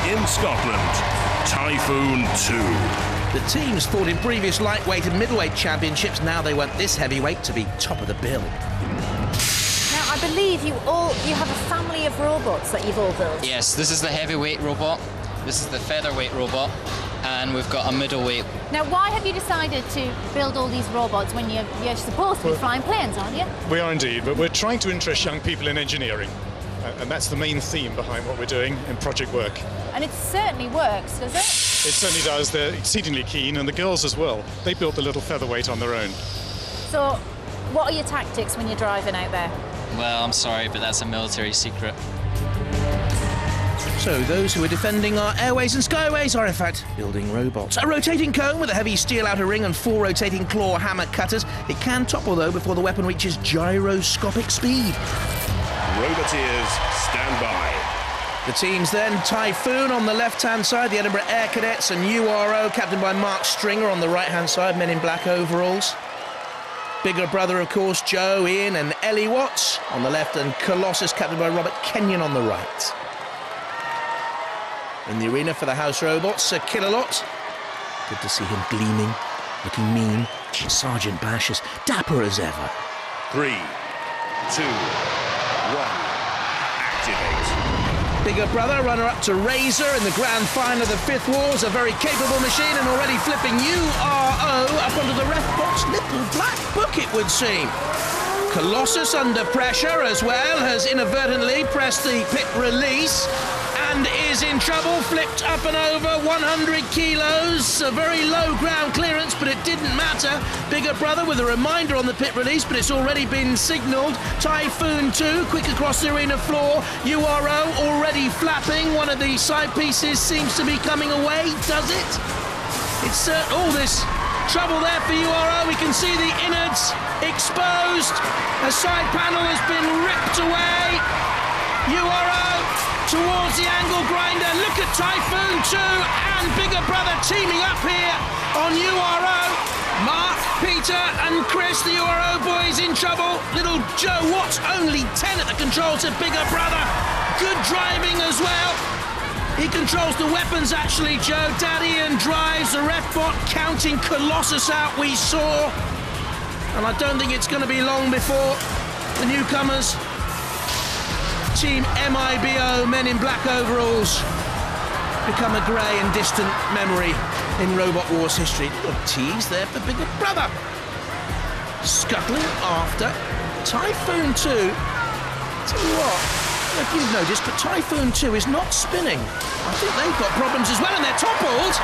in Scotland, Typhoon 2. The teams fought in previous lightweight and middleweight championships. Now they want this heavyweight to be top of the bill. Now, I believe you have a family of robots that you've all built. Yes, this is the heavyweight robot, this is the featherweight robot, and we've got a middleweight. Now, why have you decided to build all these robots when you're supposed to be flying planes, aren't you? We are indeed, but we're trying to interest young people in engineering. And that's the main theme behind what we're doing in project work. And it certainly works, does it? It certainly does. They're exceedingly keen, and the girls as well. They built the little featherweight on their own. So, what are your tactics when you're driving out there? Well, I'm sorry, but that's a military secret. So those who are defending our airways and skyways are in fact building robots. A rotating cone with a heavy steel outer ring and 4 rotating claw hammer cutters. It can topple though before the weapon reaches gyroscopic speed. Roboteers, stand by. The teams then, Typhoon on the left-hand side, the Edinburgh Air Cadets, and U.R.O, captained by Mark Stringer on the right-hand side, men in black overalls. Bigger brother, of course, Joe, Ian and Ellie Watts on the left, and Colossus, captained by Robert Kenyon on the right. In the arena for the house robots, Sir Killalot. Good to see him gleaming, looking mean. Sergeant Bash as dapper as ever. 3, 2, 1, activate. Bigger brother, runner-up to Razor in the grand final of the Fifth Wars, a very capable machine and already flipping U.R.O up onto the ref box. Little black book, it would seem. Colossus under pressure as well, has inadvertently pressed the pit release and is in trouble, flipped up and over, 100 kilos, a very low ground clearance, but it didn't matter. Bigger brother with a reminder on the pit release, but it's already been signalled. Typhoon 2, quick across the arena floor. U.R.O already flapping. One of the side pieces seems to be coming away, does it? It's all this trouble there for U.R.O. We can see the innards exposed. A side panel has been ripped away. U.R.O towards the angle grinder. Look at Typhoon 2 and Bigger Brother teaming up here on U.R.O. Mark, Peter and Chris, the U.R.O boys in trouble. Little Joe Watts, only 10 at the controls of Bigger Brother. Good driving as well. He controls the weapons actually, Joe. Daddy and drives the ref bot, counting Colossus out we saw. And I don't think it's going to be long before the newcomers, Team MIBO, men in black overalls, become a grey and distant memory in Robot Wars history. Little tease there for Bigger Brother. Scuttling after Typhoon 2. Tell you what, I don't know if you've noticed, but Typhoon 2 is not spinning. I think they've got problems as well, and they're toppled.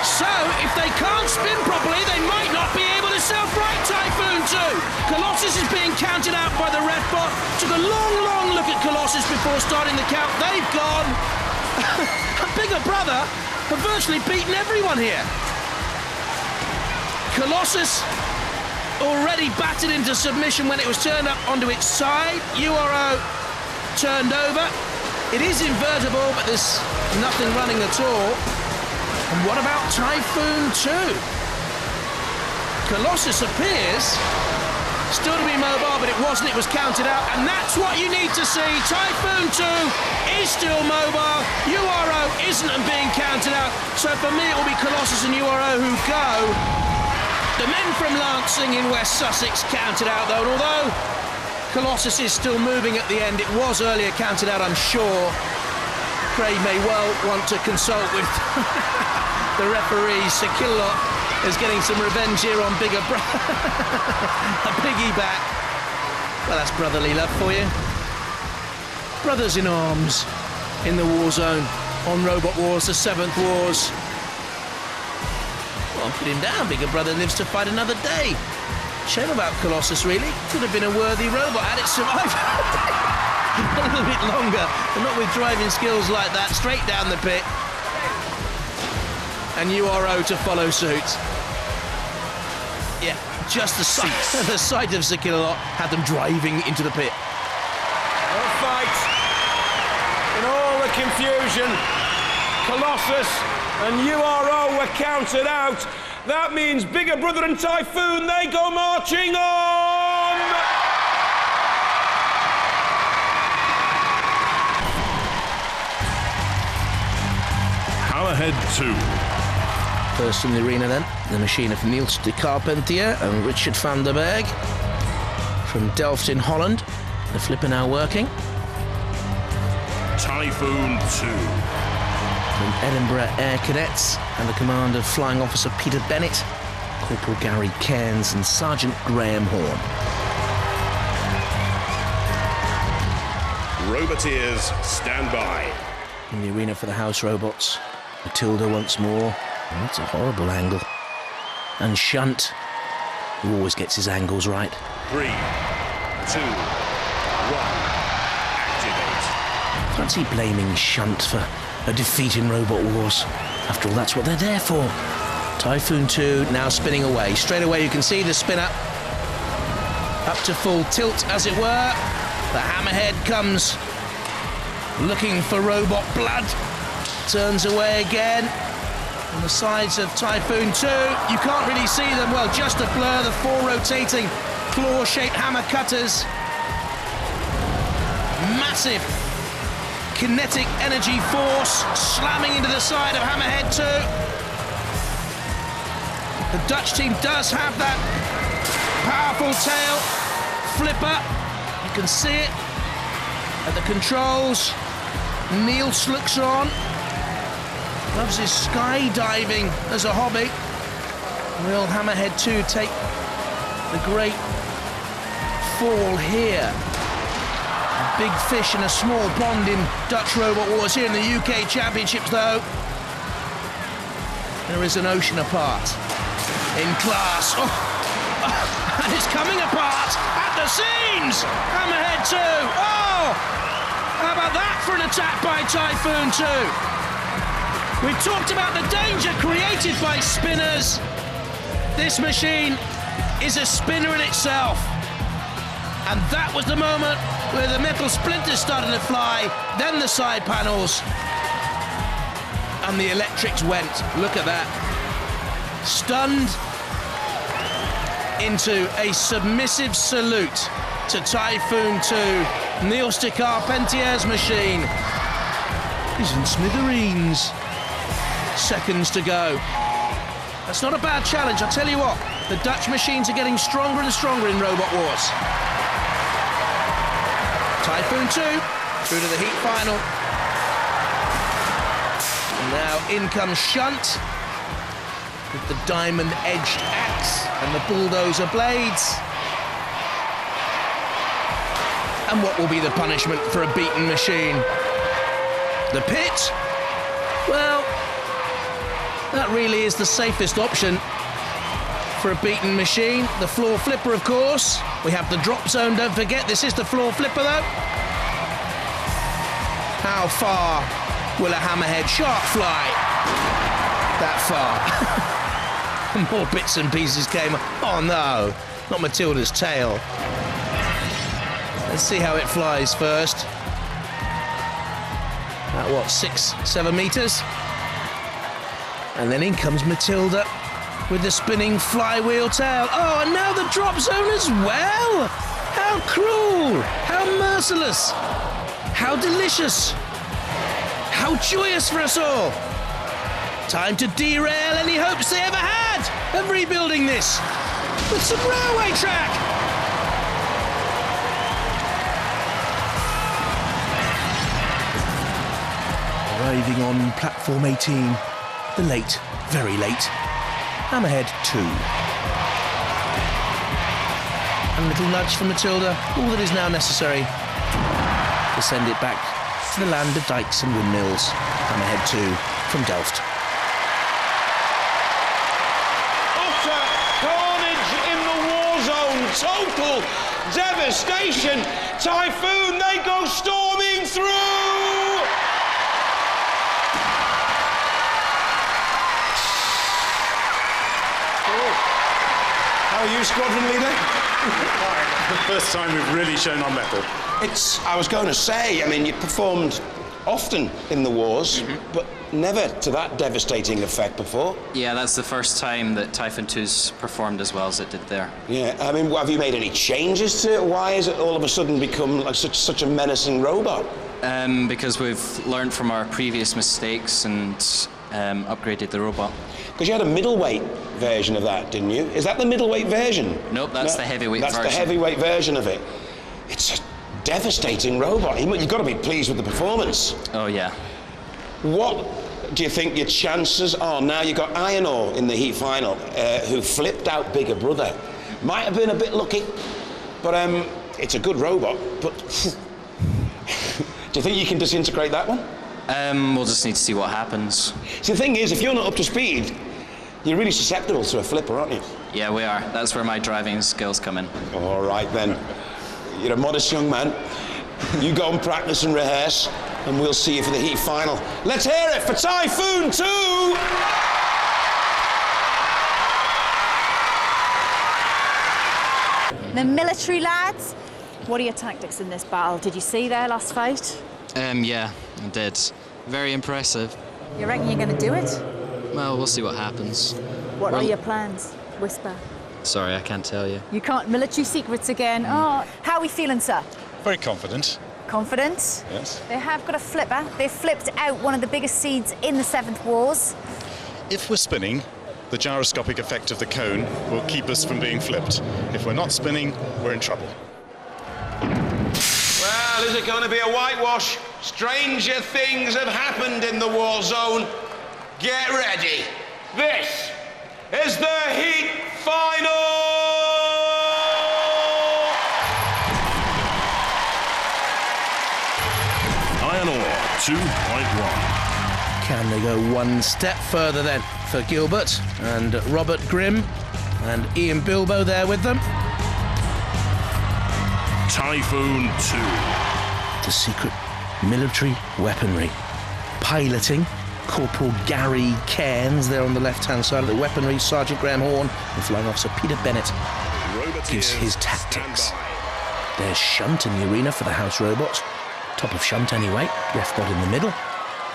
So, if they can't spin properly, they might not be able to self-right Typhoon 2. Colossus is being counted out by the ref bot. Took a long look at Colossus before starting the count. They've gone. Bigger Brother have virtually beaten everyone here. Colossus already battered into submission when it was turned up onto its side. U.R.O turned over. It is invertible, but there's nothing running at all. And what about Typhoon 2? Colossus appears still to be mobile, but it wasn't. It was counted out, and that's what you need to see. Typhoon 2 is still mobile. U.R.O isn't and being counted out. So for me, it will be Colossus and U.R.O who go. The men from Lancing in West Sussex counted out, though, and although Colossus is still moving at the end, it was earlier counted out, I'm sure. Craig may well want to consult with the referee. Sir Killalot is getting some revenge here on Bigger Brother. A piggyback. Well, that's brotherly love for you. Brothers in arms in the war zone on Robot Wars, the 7th Wars. Well, put him down. Bigger Brother lives to fight another day. Shame about Colossus, really. Could have been a worthy robot had it survived. A little bit longer, but not with driving skills like that. Straight down the pit. And U.R.O to follow suit. Yeah, just the sight of Sir Killalot had them driving into the pit. What a fight. In all the confusion, Colossus and U.R.O were counted out. That means Bigger Brother and Typhoon, they go marching on! Hammerhead 2. First in the arena then, the machine of Niels de Carpentier and Richard van der Berg. From Delft in Holland, the flipper now working. Typhoon 2. From Edinburgh Air Cadets and the command of Flying Officer Peter Bennett, Corporal Gary Cairns and Sergeant Graham Horn. Roboteers, stand by. In the arena for the house robots, Matilda once more. Oh, that's a horrible angle. And Shunt, who always gets his angles right. 3, 2, 1, activate. Fancy blaming Shunt for a defeat in Robot Wars. After all, that's what they're there for. Typhoon 2 now spinning away. Straight away you can see the spinner up to full tilt, as it were. The Hammerhead comes looking for robot blood. Turns away again. On the sides of Typhoon 2, you can't really see them. Well, just a blur, the 4 rotating claw-shaped hammer cutters. Massive kinetic energy force slamming into the side of Hammerhead 2. The Dutch team does have that powerful tail flipper. You can see it at the controls. Niels looks on. Loves his skydiving as a hobby. Will Hammerhead 2 take the great fall here? A big fish in a small pond in Dutch Robot Wars. Here in the UK Championships, though, there is an ocean apart in class. And it's coming apart at the seams! Hammerhead 2! Oh! How about that for an attack by Typhoon 2? We've talked about the danger created by spinners. This machine is a spinner in itself. And that was the moment where the metal splinters started to fly, then the side panels, and the electrics went. Look at that. Stunned into a submissive salute to Typhoon 2. Niels de Carpentier's machine is in smithereens. Seconds to go. That's not a bad challenge, I'll tell you what. The Dutch machines are getting stronger and stronger in Robot Wars. Typhoon 2 through to the heat final. And now in comes Shunt with the diamond-edged axe and the bulldozer blades. And what will be the punishment for a beaten machine? The pit? Well, that really is the safest option for a beaten machine. The floor flipper, of course. We have the drop zone, don't forget. This is the floor flipper, though. How far will a Hammerhead shark fly? That far. More bits and pieces came. Oh, no. Not Matilda's tail. Let's see how it flies first. At what, 6-7 meters? And then in comes Matilda with the spinning flywheel tail. Oh, and now the drop zone as well! How cruel! How merciless! How delicious! How joyous for us all! Time to derail any hopes they ever had of rebuilding this with some railway track! Arriving on platform 18, the late, very late, Hammerhead 2. A little nudge from Matilda, all that is now necessary to send it back to the land of dikes and windmills. Hammerhead 2 from Delft. Utter carnage in the war zone, total devastation. Typhoon, they go storming through! How are you, squadron leader? The first time we've really shown our mettle. I was going to say, I mean, you performed often in the wars, but never to that devastating effect before. Yeah, that's the first time that Typhoon 2's performed as well as it did there. Yeah, I mean, have you made any changes to it? Why has it all of a sudden become like such a menacing robot? Because we've learned from our previous mistakes and upgraded the robot. Because you had a middleweight version of that, didn't you? Is that the middleweight version? Nope, that's the heavyweight version. That's the heavyweight version of it. It's a devastating robot. You've got to be pleased with the performance. Oh, yeah. What do you think your chances are now? You've got U.R.O in the heat final, who flipped out bigger brother. Might have been a bit lucky, but it's a good robot. But do you think you can disintegrate that one? We'll just need to see what happens. See, the thing is, if you're not up to speed, you're really susceptible to a flipper, aren't you? Yeah, we are. That's where my driving skills come in. All right, then. You're a modest young man. You go and practice and rehearse, and we'll see you for the heat final. Let's hear it for Typhoon 2! The military lads, what are your tactics in this battle? Did you see their last fight? Yeah, I did. Very impressive. You reckon you're going to do it? Well, we'll see what happens. What are your plans? Whisper. Sorry, I can't tell you. You can't. Military secrets again. Oh, how are we feeling, sir? Very confident. Confident? Yes. They have got a flipper. They flipped out one of the biggest seeds in the 7th Wars. If we're spinning, the gyroscopic effect of the cone will keep us from being flipped. If we're not spinning, we're in trouble. Well, is it going to be a whitewash? Stranger things have happened in the war zone. Get ready. This is the heat final! U.R.O 2.1. Can they go one step further then for Gilbert and Robert Grimm and Ian Bilbo there with them? Typhoon 2. The secret military weaponry. Piloting Corporal Gary Cairns there on the left-hand side of the weaponry. Sergeant Graham Horn and Flying Officer Peter Bennett gives his tactics. There's Shunt in the arena for the house robots. Top of Shunt anyway. Left bot in the middle.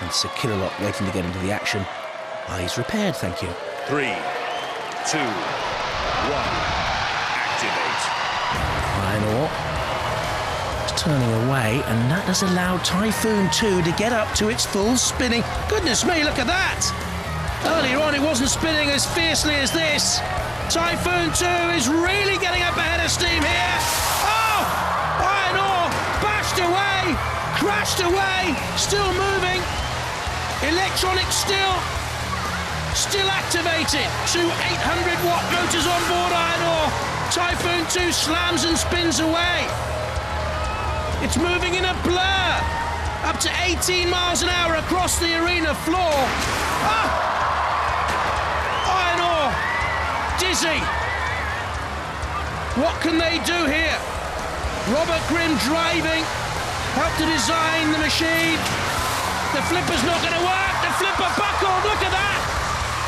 And Sir Killalot waiting to get into the action. Eyes repaired, thank you. 3, 2, 1. Activate. U.R.O turning away, and that has allowed Typhoon 2 to get up to its full spinning. Goodness me, look at that! Earlier on it wasn't spinning as fiercely as this. Typhoon 2 is really getting up ahead of steam here. Oh! U.R.O bashed away, crashed away, still moving. Electronics still activated. Two 800-watt motors on board U.R.O. Typhoon 2 slams and spins away. It's moving in a blur, up to 18 miles an hour across the arena floor. Ah! U.R.O, dizzy. What can they do here? Robert Grimm driving, helped to design the machine. The flipper's not going to work. The flipper buckled, look at that.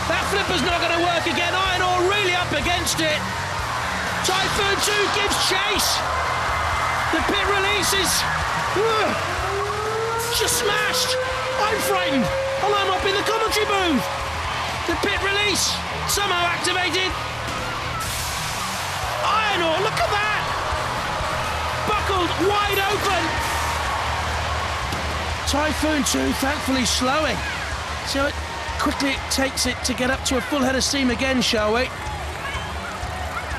That flipper's not going to work again. U.R.O really up against it. Typhoon 2 gives chase. The pit releases. Just smashed. I'm frightened. I'll line up in the commentary booth. The pit release somehow activated. U.R.O, look at that. Buckled wide open. Typhoon 2 thankfully slowing. So it quickly takes it to get up to a full head of steam again, shall we?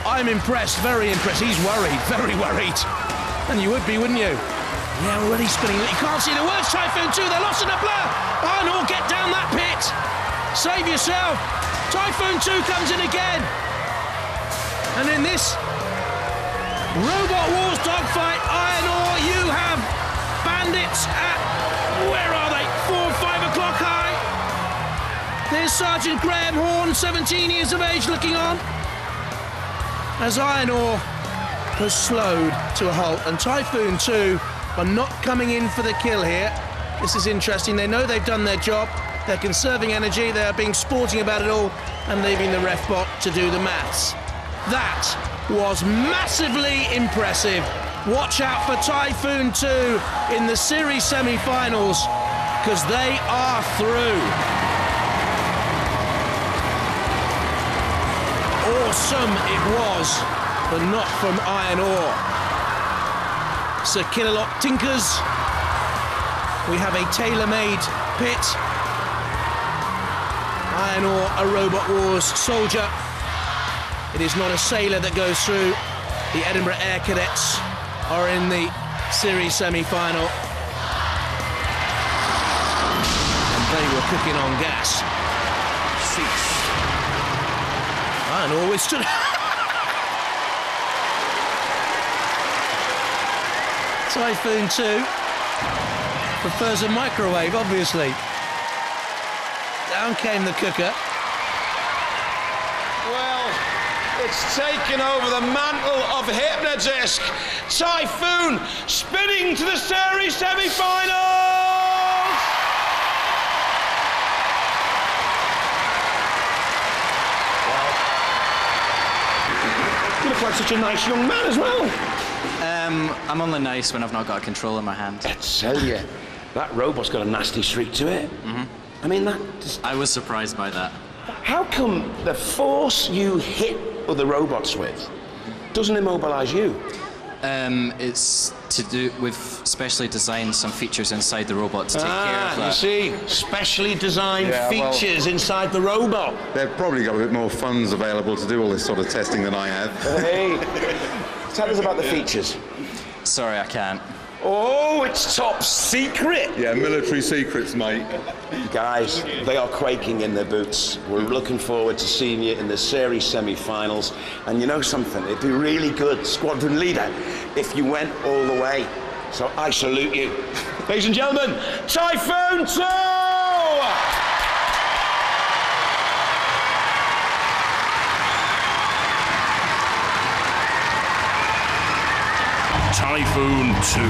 I'm impressed, very impressed. He's worried, very worried. And you would be, wouldn't you? Yeah, already spinning. You can't see the words. Typhoon 2, they're lost in a blur. U.R.O, get down that pit. Save yourself. Typhoon 2 comes in again. And in this Robot Wars dogfight, U.R.O, you have bandits at, where are they? 4 or 5 o'clock high. There's Sergeant Graham Horn, 17 years of age, looking on. As U.R.O has slowed to a halt, and Typhoon 2 are not coming in for the kill here. This is interesting. They know they've done their job. They're conserving energy. They are being sporting about it all and leaving the ref bot to do the maths. That was massively impressive. Watch out for Typhoon 2 in the series semi-finals, because they are through. Awesome it was, but not from U.R.O. Sir Killalot tinkers. We have a tailor-made pit. Iron Ore, a Robot Wars soldier. It is not a sailor that goes through. The Edinburgh Air Cadets are in the series semi-final. And they were cooking on gas. Iron Ore withstood. Typhoon 2 prefers a microwave, obviously. Down came the cooker. Well, it's taken over the mantle of Hypnodisc. Typhoon spinning to the series semi-finals! Wow. You look like such a nice young man as well. I'm only nice when I've not got a control in my hand. I tell you, that robot's got a nasty streak to it. I mean, I was surprised by that. How come the force you hit other robots with doesn't immobilize you? It's to do with specially designed some features inside the robot to take care of that. You see, specially designed features inside the robot. They've probably got a bit more funds available to do all this sort of testing than I have. Hey, tell us about the features. Sorry, I can't. Oh, it's top secret. Yeah, military secrets, mate. Guys, they are quaking in their boots. We're looking forward to seeing you in the series semi-finals. And you know something? It'd be really good, squadron leader, if you went all the way. So I salute you. Ladies and gentlemen, Typhoon 2! Typhoon 2.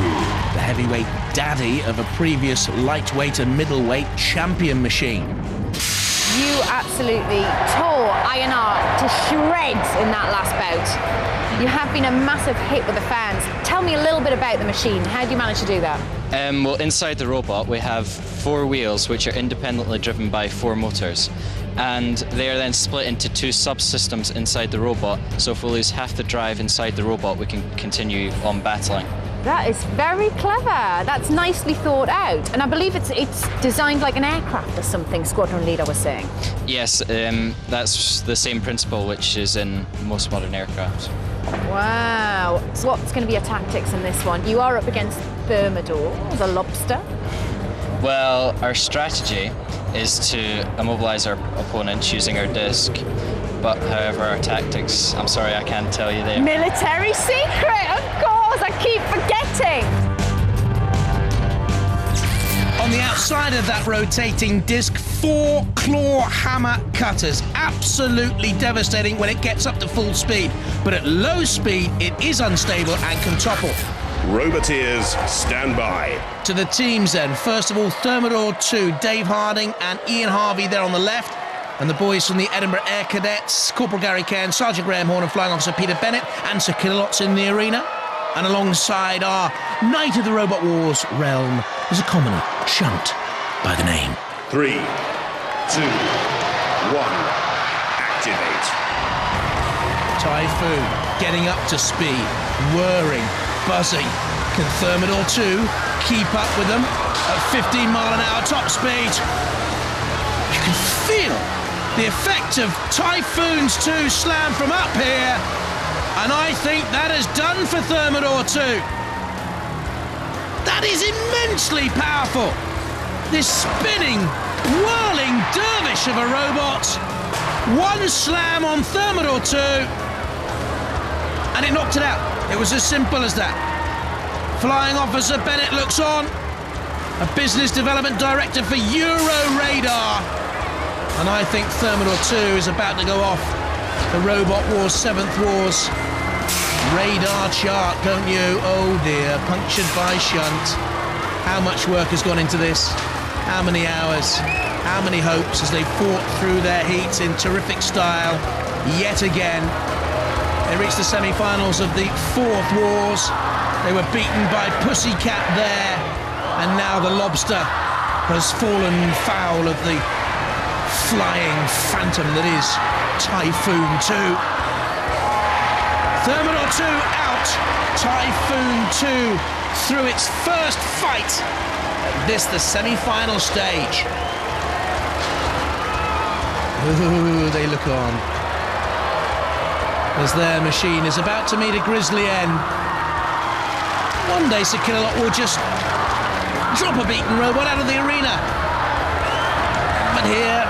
The heavyweight daddy of a previous lightweight and middleweight champion machine. You absolutely tore Iron Ore to shreds in that last bout. You have been a massive hit with the fans. Tell me a little bit about the machine. How do you manage to do that? Well, inside the robot, we have 4 wheels which are independently driven by 4 motors. And they are then split into 2 subsystems inside the robot, so if we lose half the drive inside the robot, we can continue on battling. That is very clever. That's nicely thought out. And I believe it's designed like an aircraft or something, Squadron Leader was saying. Yes, that's the same principle which is in most modern aircraft. Wow. So what's going to be your tactics in this one? You are up against Thermidor, the lobster. Well, our strategy is to immobilize our opponents using our disc. But however, our tactics, I'm sorry, I can't tell you there. Military secret, of course, I keep forgetting. On the outside of that rotating disc, 4 claw hammer cutters. Absolutely devastating when it gets up to full speed. But at low speed, it is unstable and can topple. Roboteers, stand by. To the teams then. First of all, Thermidor 2, Dave Harding and Ian Harvey there on the left. And the boys from the Edinburgh Air Cadets, Corporal Gary Cairn, Sergeant Graham Horn and Flying Officer Peter Bennett, and Sir Killots in the arena. And alongside our Knight of the Robot Wars realm is a commoner, Shunt, by the name. 3, 2, 1, activate. Typhoon getting up to speed, whirring, buzzing. Can Thermidor 2 keep up with them at 15 mile an hour top speed? You can feel the effect of Typhoon's 2 slam from up here, and I think that has done for Thermidor 2. That is immensely powerful. This spinning, whirling dervish of a robot. 1 slam on Thermidor 2, and it knocked it out. It was as simple as that. Flying Officer Bennett looks on, a business development director for U.R.O radar. And I think Thermidor 2 is about to go off the Robot Wars 7th Wars radar chart, don't you? Oh dear, punctured by Shunt. How much work has gone into this? How many hours? How many hopes as they fought through their heats in terrific style yet again? They reached the semi-finals of the 4th Wars. They were beaten by Pussycat there, and now the Lobster has fallen foul of the flying phantom that is Typhoon 2. Thermidor 2 out, Typhoon 2 through its first fight at this, the semi-final stage. Ooh, they look on. As their machine is about to meet a grisly end. One day Sir Killalot will just drop a beaten robot out of the arena. But here...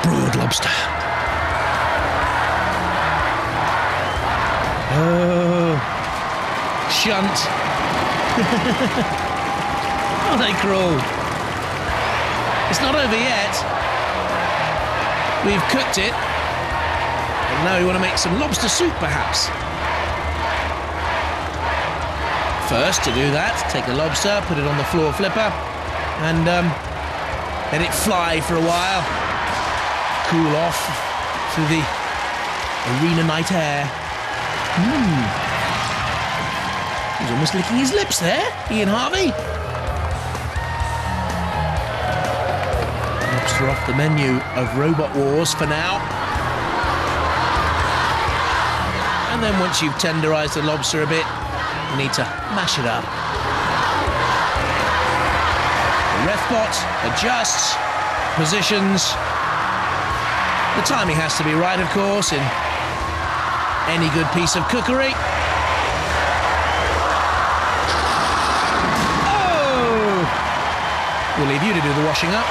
broad lobster. Oh, shunt. Oh, they crawl. It's not over yet. We've cooked it. And now we want to make some lobster soup, perhaps. First, to do that, take a lobster, put it on the floor flipper, and let it fly for a while. Cool off through the arena night air. He's almost licking his lips there, Ian Harvey. Lobster off the menu of Robot Wars for now. And then once you've tenderised the lobster a bit, you need to mash it up. The refbot adjusts, positions. The timing has to be right, of course, in any good piece of cookery. Oh! We'll leave you to do the washing up.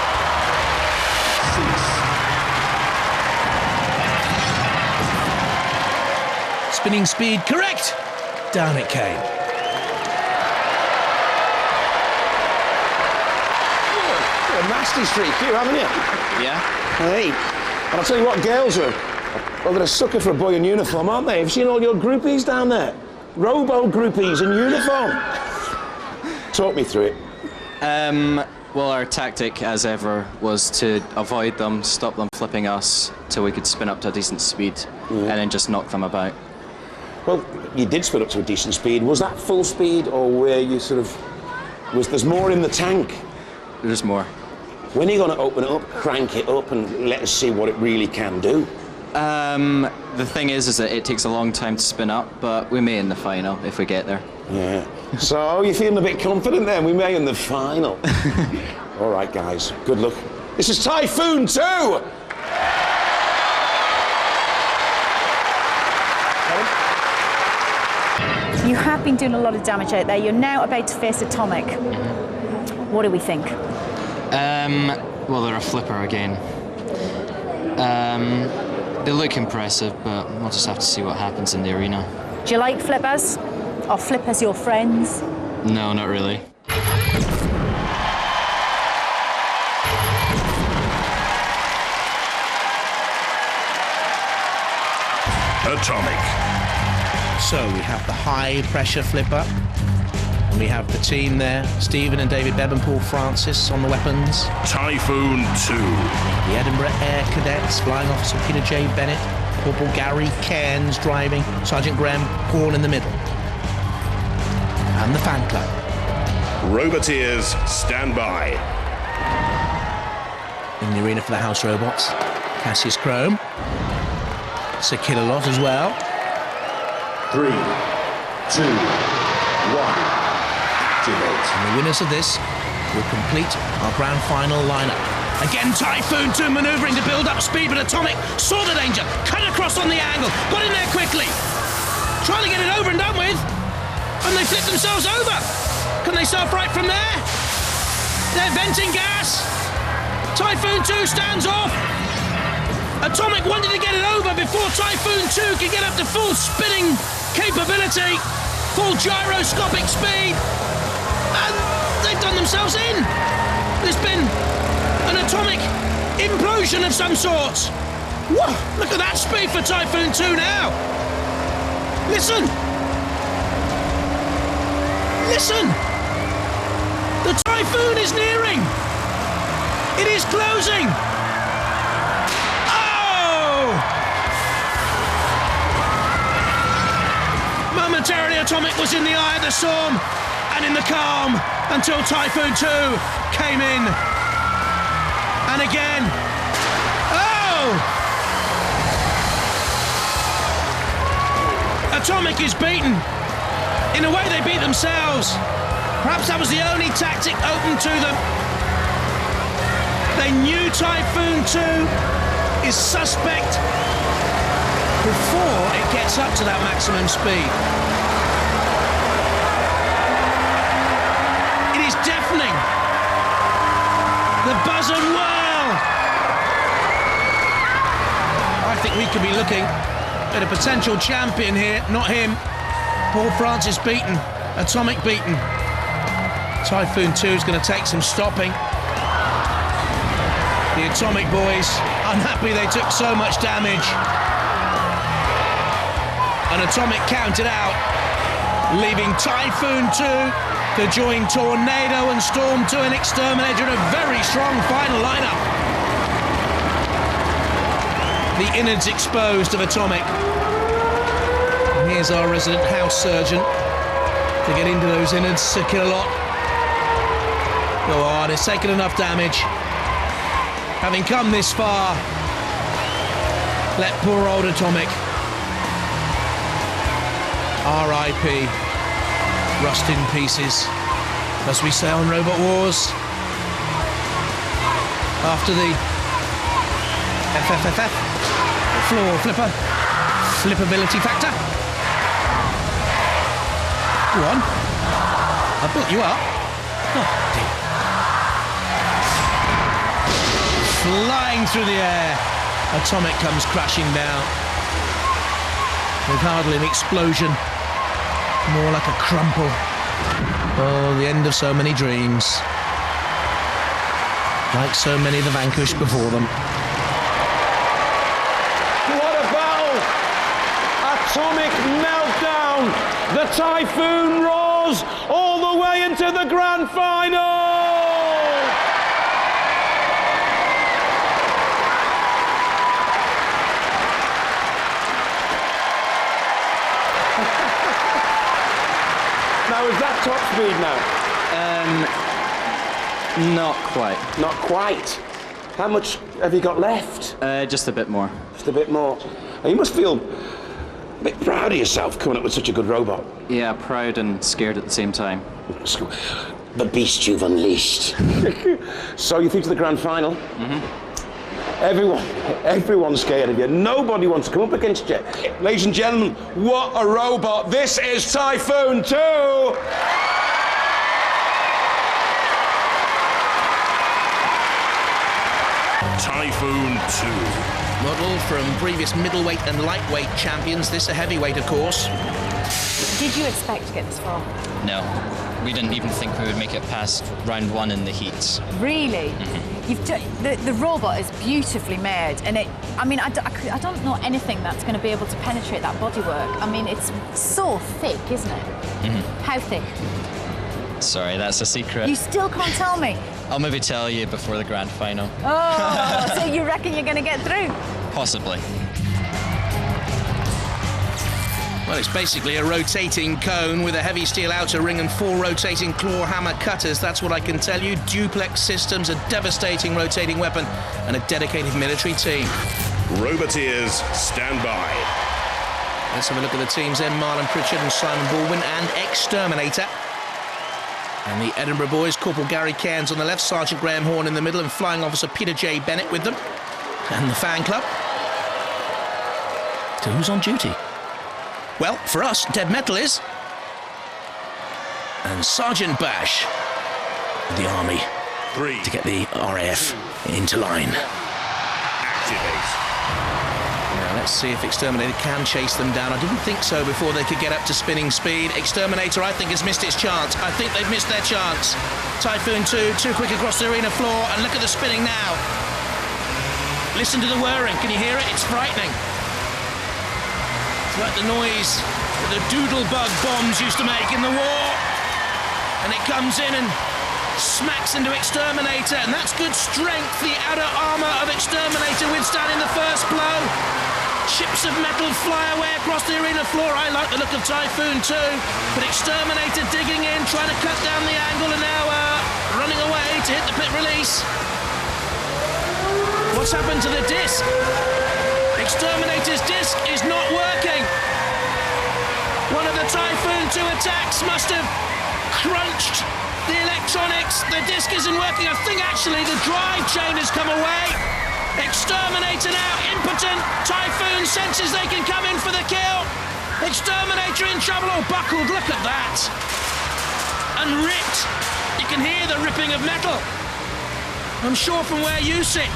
Spinning speed correct. Down it came. You're a nasty streak, you, haven't you? Yeah. Hey, and I'll tell you what, girls are... Well, they're a sucker for a boy in uniform, aren't they? Have you seen all your groupies down there? Robo groupies in uniform. Talk me through it. Well, our tactic, as ever, was to avoid them, stop them flipping us, till we could spin up to a decent speed, and then just knock them about. Well, you did spin up to a decent speed. Was that full speed, or were you sort of... There's more in the tank? There's more. When are you going to open it up, crank it up, and let us see what it really can do? The thing is that it takes a long time to spin up, but we may in the final if we get there. Yeah. So, you're feeling a bit confident then? We may in the final. All right, guys. Good luck. This is Typhoon 2! You have been doing a lot of damage out there. You're now about to face Atomic. What do we think? Well, they're a flipper again. They look impressive, but we'll just have to see what happens in the arena. Do you like flippers? Are flippers your friends? No, not really. Atomic. So we have the high-pressure flipper. And we have the team there, Stephen and David Bebb and Paul Francis on the weapons. Typhoon 2. The Edinburgh Air Cadets, Flying Officer Peter J. Bennett, Corporal Gary Cairns driving, Sergeant Graham Horn in the middle. And the fan club. Roboteers, stand by. In the arena for the house robots, Cassius Chrome, Sir Killalot as well. 3, 2, 1. And the winners of this will complete our grand final lineup. Again, Typhoon 2 manoeuvring to build up speed, but Atomic saw the danger, cut across on the angle, got in there quickly, trying to get it over and done with, and they flip themselves over. Can they surf right from there? They're venting gas. Typhoon 2 stands off. Atomic wanted to get it over before Typhoon 2 could get up to full spinning capability, full gyroscopic speed. And they've done themselves in. There's been an atomic implosion of some sort. Whoa, look at that speed for Typhoon 2 now. Listen. Listen. The Typhoon is nearing. It is closing. Oh! Momentarily, Atomic was in the eye of the storm. And in the calm until Typhoon 2 came in. And again. Oh! Atomic is beaten. In a way, they beat themselves. Perhaps that was the only tactic open to them. They knew Typhoon 2 is suspect before it gets up to that maximum speed. It is deafening. The buzz and whirl. I think we could be looking at a potential champion here, not him. Paul Francis beaten, Atomic beaten. Typhoon 2 is going to take some stopping. The Atomic boys, unhappy they took so much damage. And Atomic counted out, leaving Typhoon 2 to join Tornado and Storm 2 and X-Terminator in a very strong final lineup. The innards exposed of Atomic. And here's our resident house surgeon to get into those innards. Sir Killalot. Go on, it's taken enough damage. Having come this far, let poor old Atomic. R.I.P. Rust in pieces, as we say on Robot Wars. After the FFFF, floor flipper, flippability factor. Go on. I built you up. Oh, dear. Flying through the air, Atomic comes crashing down. With hardly an explosion, more like a crumple. Oh, the end of so many dreams. Like so many of the vanquished before them. What a battle! Atomic meltdown! The Typhoon roars all the way into the grand final! Now, is that top speed now? Not quite. Not quite. How much have you got left? Just a bit more. Just a bit more. Now, you must feel a bit proud of yourself coming up with such a good robot. Yeah, proud and scared at the same time. The beast you've unleashed. So you through to the grand final? Mm-hmm. Everyone's scared of you. Nobody wants to come up against you. Ladies and gentlemen, what a robot. This is Typhoon 2. Typhoon 2. Modelled from previous middleweight and lightweight champions, this a heavyweight, of course. Did you expect to get this far? No, we didn't even think we would make it past round 1 in the heats. Really? Mm-hmm. The robot is beautifully made, and I don't know anything that's going to be able to penetrate that bodywork. I mean, it's so thick, isn't it? Mm-hmm. How thick? Sorry, that's a secret. You still can't tell me? I'll maybe tell you before the grand final. Oh, so you reckon you're going to get through? Possibly. Well, it's basically a rotating cone with a heavy steel outer ring and 4 rotating claw hammer cutters. That's what I can tell you. Duplex systems, a devastating rotating weapon, and a dedicated military team. Roboteers, stand by. Let's have a look at the teams then. Marlon Pritchard and Simon Baldwin and X-Terminator. And the Edinburgh boys, Corporal Gary Cairns on the left, Sergeant Graham Horn in the middle, and Flying Officer Peter J. Bennett with them. And the fan club. So who's on duty? Well, for us, Dead Metal is. And Sergeant Bash, the army, 3 to get the RAF into line. Activate. Now, let's see if X-Terminator can chase them down. I didn't think so before they could get up to spinning speed. X-Terminator, I think, has missed its chance. I think they've missed their chance. Typhoon 2, too quick across the arena floor, and look at the spinning now. Listen to the whirring. Can you hear it? It's frightening. It's like the noise that the doodlebug bombs used to make in the war. And it comes in and smacks into X-Terminator, and that's good strength. The outer armour of X-Terminator withstanding the first blow. Chips of metal fly away across the arena floor. I like the look of Typhoon 2, but X-Terminator digging in, trying to cut down the angle, and now running away to hit the pit release. What's happened to the disc? X-Terminator's disc is not working. One of the Typhoon 2 attacks must have crunched the electronics. The disc isn't working. I think actually the drive chain has come away. X-Terminator now impotent. Typhoon senses they can come in for the kill. X-Terminator in trouble. Oh, buckled, look at that. And ripped. You can hear the ripping of metal. I'm sure from where you sit.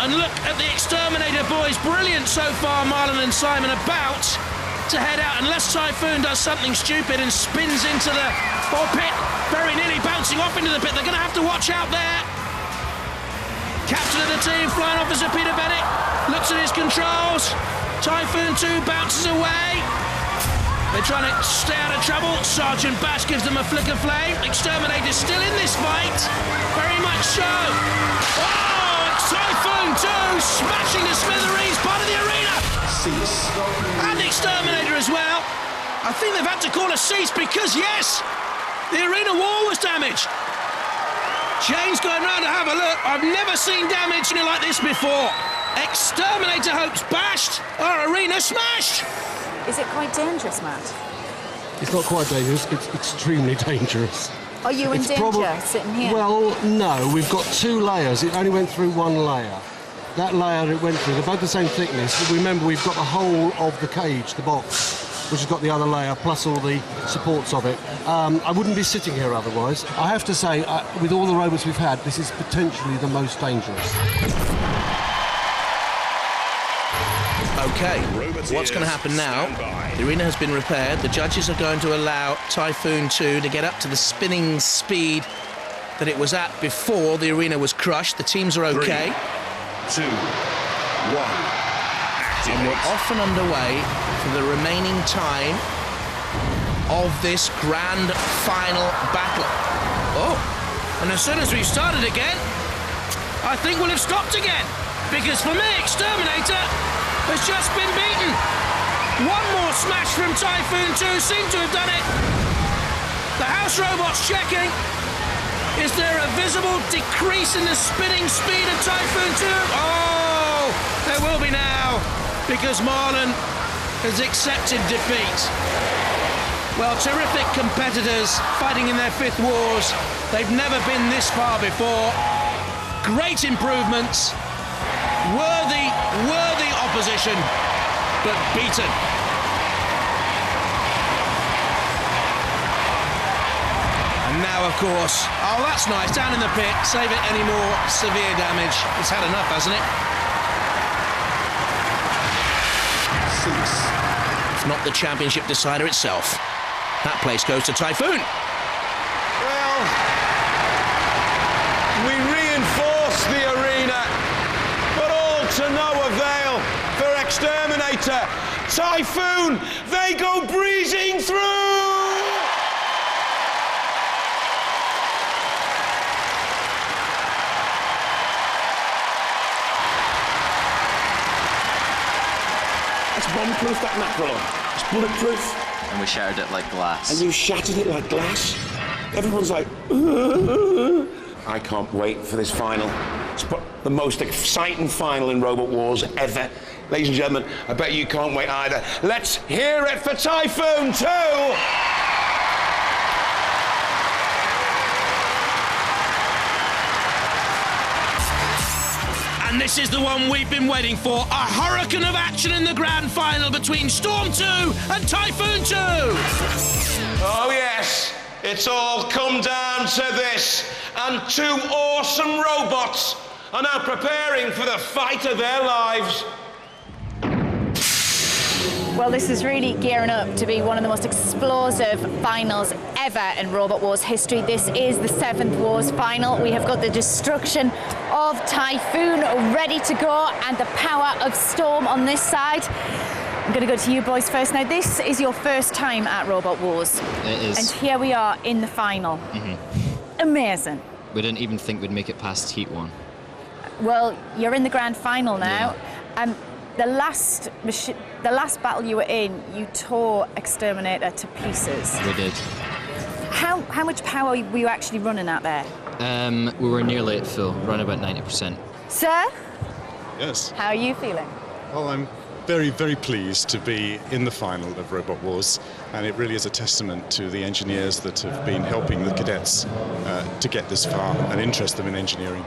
And look at the X-Terminator boys. Brilliant so far, Marlon and Simon, about to head out, unless Typhoon does something stupid and spins into the pit, very nearly bouncing off into the pit. They're going to have to watch out there. Captain of the team, Flying Officer Peter Bennett, looks at his controls. Typhoon 2 bounces away. They're trying to stay out of trouble. Sergeant Bash gives them a flicker flame. Exterminator's still in this fight. Very much so. Oh, Typhoon 2 smashing the smithereens, part of the arena. Cease. And Exterminator as well. I think they've had to call a cease because, yes, the arena wall was damaged. Shane's going round to have a look. I've never seen damage like this before. Exterminator hopes bashed. Our arena smashed. Is it quite dangerous, Matt? It's not quite dangerous, it's extremely dangerous. Are you in danger sitting here? Well, no, we've got 2 layers. It only went through 1 layer. That layer it went through, they're both the same thickness, but remember we've got the whole of the cage, the box, which has got the other layer, plus all the supports of it. I wouldn't be sitting here otherwise. I have to say, with all the robots we've had, this is potentially the most dangerous. OK, what's going to happen now? The arena has been repaired. The judges are going to allow Typhoon 2 to get up to the spinning speed that it was at before the arena was crushed. The teams are OK. 3, 2, 1. And we're off and underway for the remaining time of this grand final battle. Oh, and as soon as we've started again, I think we'll have stopped again. Because for me, Exterminator has just been beaten. One more smash from Typhoon 2 seemed to have done it. The house robot's checking. Is there a visible decrease in the spinning speed of Typhoon 2? Oh, there will be now, because Marlon has accepted defeat. Well, terrific competitors fighting in their 5th wars. They've never been this far before. Great improvements. Worthy opposition, but beaten. And now, of course, oh, that's nice, down in the pit. Save it any more severe damage. It's had enough, hasn't it? If not the championship decider itself. That place goes to Typhoon. Well, we reinforced the arena, but all to no avail for Exterminator. Typhoon, they go breezing through! It's bomb-proof, that mackerel. It's bulletproof. And we shattered it like glass. And you shattered it like glass. Everyone's like, I can't wait for this final. It's the most exciting final in Robot Wars ever. Ladies and gentlemen, I bet you can't wait either. Let's hear it for Typhoon 2! And this is the one we've been waiting for. A hurricane of action in the grand final between Storm 2 and Typhoon 2. Oh yes, it's all come down to this. And 2 awesome robots are now preparing for the fight of their lives. Well, this is really gearing up to be one of the most explosive finals ever in Robot Wars history. This is the 7th Wars final. We have got the destruction of Typhoon ready to go and the power of Storm on this side. I'm going to go to you boys first. Now, this is your first time at Robot Wars. It is. And here we are in the final. Amazing. We didn't even think we'd make it past Heat 1. Well, you're in the grand final now. Yeah. The last battle you were in, you tore Exterminator to pieces. We did. How much power were you actually running out there? We were nearly at full, around about 90%. Sir? Yes. How are you feeling? Well, I'm very, very pleased to be in the final of Robot Wars, and it really is a testament to the engineers that have been helping the cadets to get this far and interest them in engineering.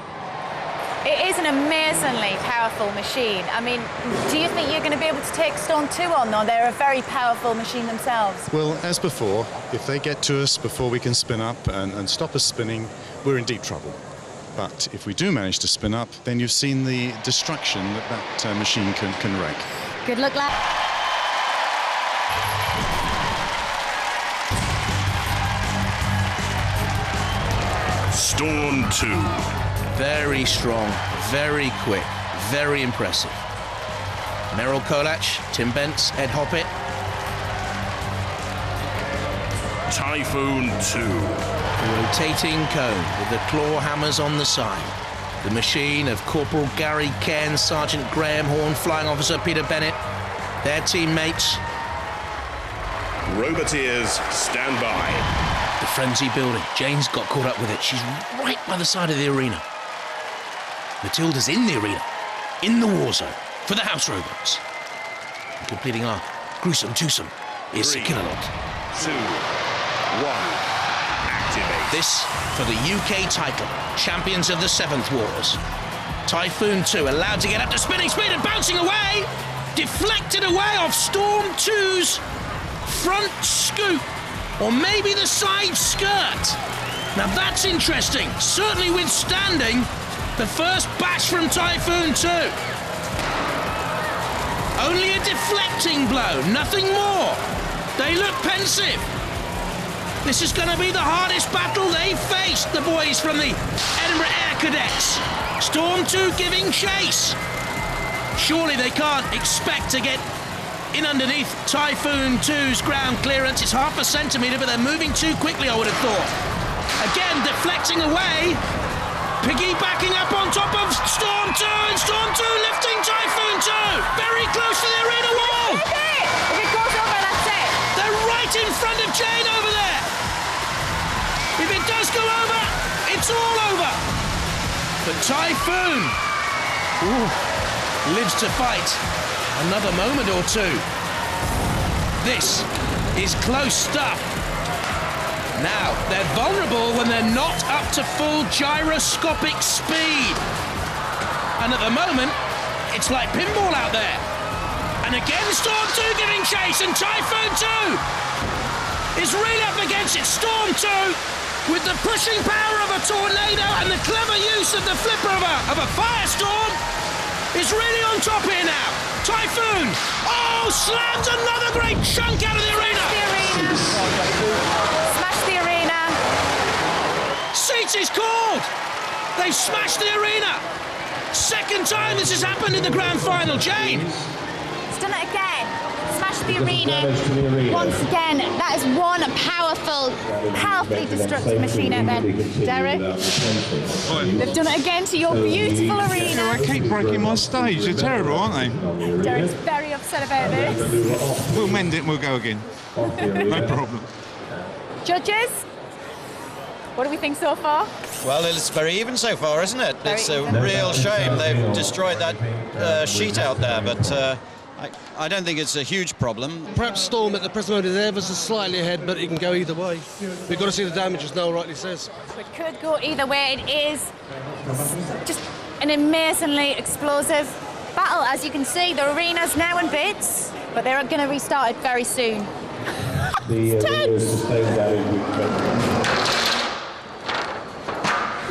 It is an amazingly powerful machine. I mean, do you think you're going to be able to take Storm 2 on, though? They're a very powerful machine themselves. Well, as before, if they get to us before we can spin up and stop us spinning, we're in deep trouble. But if we do manage to spin up, then you've seen the destruction that machine can wreak. Good luck, lad. Storm 2. Very strong, very quick, very impressive. Merrill Kolach, Tim Bentz, Ed Hoppett. Typhoon 2. Rotating cone with the claw hammers on the side. The machine of Corporal Gary Cairn, Sergeant Graham Horn, Flying Officer Peter Bennett, their teammates. Roboteers, stand by. The frenzy building. Jane's got caught up with it. She's right by the side of the arena. Matilda's in the arena, in the war zone, for the house robots. And completing our gruesome twosome is 3, Killalot. 2, 1, activate. This for the UK title, champions of the 7th Wars. Typhoon 2 allowed to get up to spinning speed and bouncing away, deflected away off Storm 2's front scoop, or maybe the side skirt. Now that's interesting, certainly withstanding the first bash from Typhoon 2. Only a deflecting blow, nothing more. They look pensive. This is going to be the hardest battle they've faced, the boys from the Edinburgh Air Cadets. Storm 2 giving chase. Surely they can't expect to get in underneath Typhoon 2's ground clearance. It's half a centimetre, but they're moving too quickly, I would have thought. Again, deflecting away. Piggybacking up on top of Storm 2, and Storm 2 lifting Typhoon 2. Very close to the arena wall. If it goes over, that's it. They're right in front of Jane over there. If it does go over, it's all over. But Typhoon lives to fight another moment or two. This is close stuff. Now, they're vulnerable when they're not up to full gyroscopic speed. And at the moment, it's like pinball out there. And again, Storm 2 giving chase, and Typhoon 2 is really up against it. Storm 2, with the pushing power of a tornado and the clever use of the flipper of a firestorm, is really on top here now. Typhoon, slams another great chunk out of the arena. Smash the arena. Seats is called. They smashed the arena. Second time this has happened in the grand final. Jane. It's done it again. Smashed the arena. Once again, that is one powerfully destructive machine out there. Derek. They've done it again to your beautiful arena. I keep breaking my stage. They're terrible, aren't they? Derek's very upset about this. We'll mend it and we'll go again. No problem. Judges, what do we think so far? Well, it's very even so far, isn't it? It's a real shame they've destroyed that sheet out there, but I don't think it's a huge problem. Perhaps Storm at the present moment is ever so slightly ahead, but it can go either way. We've got to see the damage, as Noel rightly says. It could go either way. It is just an amazingly explosive battle. As you can see, the arena's now in bits, but they're going to restart it very soon.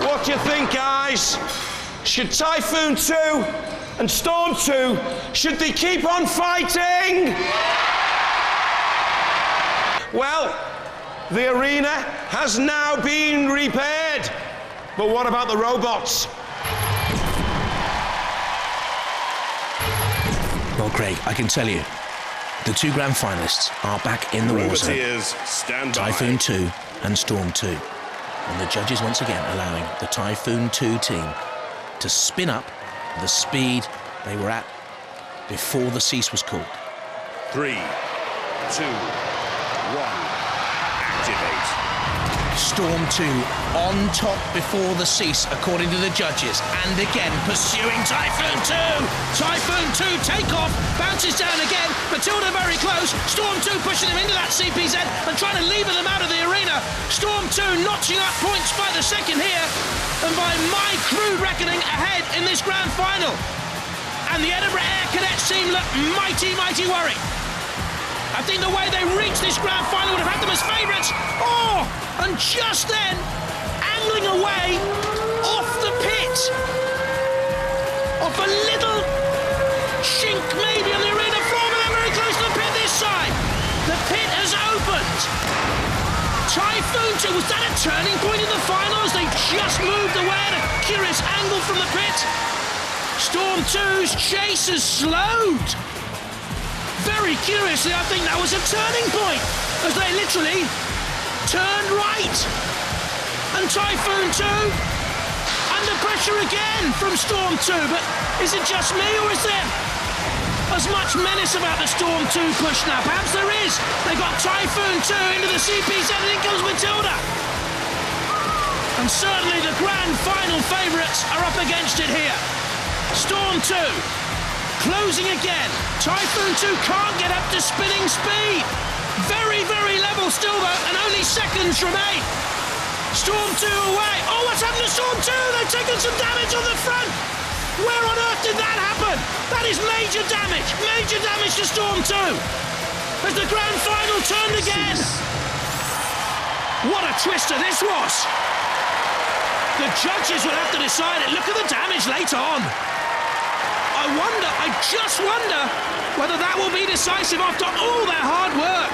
What do you think, guys? Should Typhoon 2 and Storm 2, should they keep on fighting? Well, the arena has now been repaired. But what about the robots? Well, Craig, I can tell you, the two grand finalists are back in the war zone. Stand by. Typhoon 2 and Storm 2. And the judges once again allowing the Typhoon 2 team to spin up the speed they were at before the cease was called. 3, 2, 1, activate. Storm 2 on top before the cease, according to the judges. And again, pursuing Typhoon 2. Typhoon 2 takeoff, bounces down again. Matilda very close. Storm 2 pushing them into that CPZ and trying to lever them out of the arena. Storm 2 notching up points by the second here. And by my crude reckoning, ahead in this grand final. And the Edinburgh Air Cadets team look mighty, mighty worried. I think the way they reached this grand final would have had them as favourites. Oh, and just then, angling away off the pit, off a little chink maybe on the arena floor, but they're very close to the pit this side. The pit has opened. Typhoon 2, was that a turning point in the final as they just moved away at a curious angle from the pit? Storm 2's chase has slowed. Very curiously, I think that was a turning point as they literally turned right. And Typhoon 2 under pressure again from Storm 2. But is it just me, or is there as much menace about the Storm 2 push now? Perhaps there is. They got Typhoon 2 into the CPZ and in comes Matilda. And certainly the grand final favourites are up against it here. Storm 2 closing again. Typhoon 2 can't get up to spinning speed. Very, very level still though, and only seconds remain. Storm 2 away. Oh, what's happened to Storm 2? They've taken some damage on the front. Where on earth did that happen? That is major damage. Major damage to Storm 2. As the grand final turned again. What a twister this was. The judges will have to decide it. Look at the damage late on. I just wonder whether that will be decisive after all their hard work.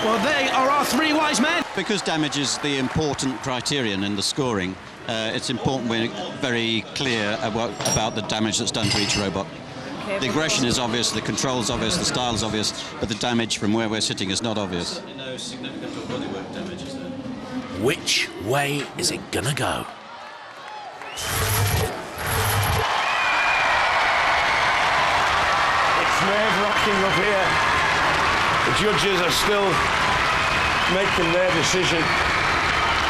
Well, they are our three wise men. Because damage is the important criterion in the scoring, it's important we're very clear about the damage that's done to each robot. Okay, the aggression is obvious, the control is obvious, the style is obvious, but the damage from where we're sitting is not obvious. No significant bodywork damage, is there? Which way is it gonna go? Nerve-wracking up here. The judges are still making their decision.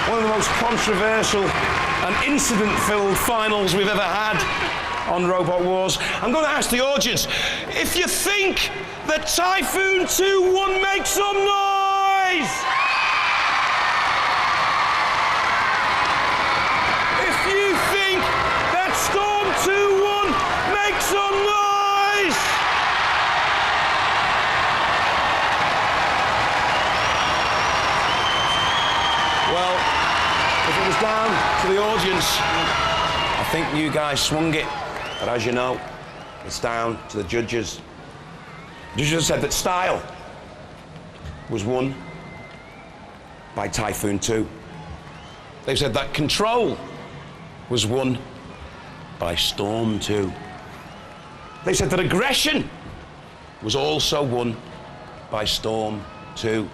One of the most controversial and incident-filled finals we've ever had on Robot Wars. I'm going to ask the audience, if you think that Typhoon 2 won, make some noise! If you think that Storm 2 won, make some noise! Well, if it was down to the audience, I think you guys swung it. But as you know, it's down to the judges. The judges said that style was won by Typhoon 2. They said that control was won by Storm 2. They said that aggression was also won by Storm 2.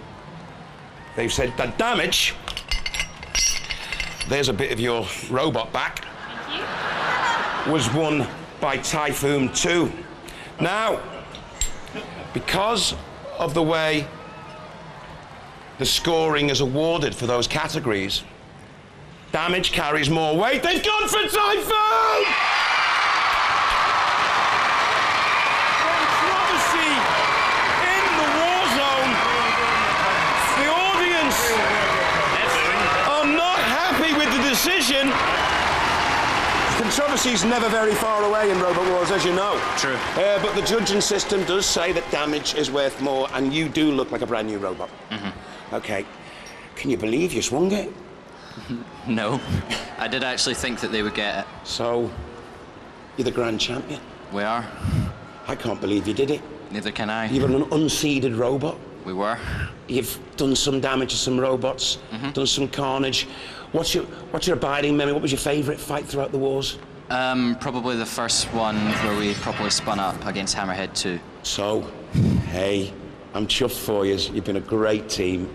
They've said that damage, there's a bit of your robot back, was won by Typhoon 2. Now, because of the way the scoring is awarded for those categories, damage carries more weight. They've gone for Typhoon! Controversy in the war zone. The audience are not happy with the decision. Controversy's never very far away in Robot Wars, as you know. True. But the judging system does say that damage is worth more, and you do look like a brand new robot. Mm-hmm. Okay. Can you believe you swung it? No. I did actually think that they would get it. So, you're the grand champion? We are. I can't believe you did it. Neither can I. You're an unseeded robot. We were. You've done some damage to some robots, done some carnage. What's your abiding memory? What was your favourite fight throughout the wars? Probably the first one where we properly spun up against Hammerhead 2. So, hey, I'm chuffed for you. You've been a great team.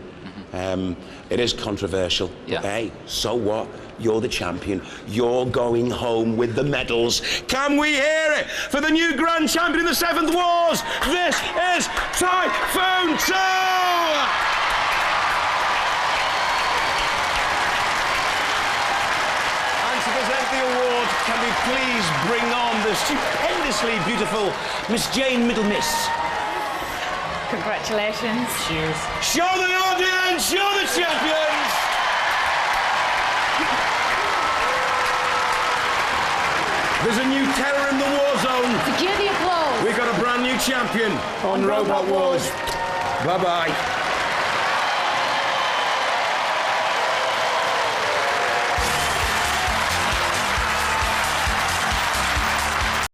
It is controversial, but hey, so what? You're the champion. You're going home with the medals. Can we hear it for the new grand champion in the 7th Wars? This is Typhoon 2! present the award, can we please bring on the stupendously beautiful Miss Jane Middlemiss? Congratulations. Cheers. Show the audience, show the champions! There's a new terror in the war zone. Secure the applause. We've got a brand new champion on Robot Wars. Bye-bye.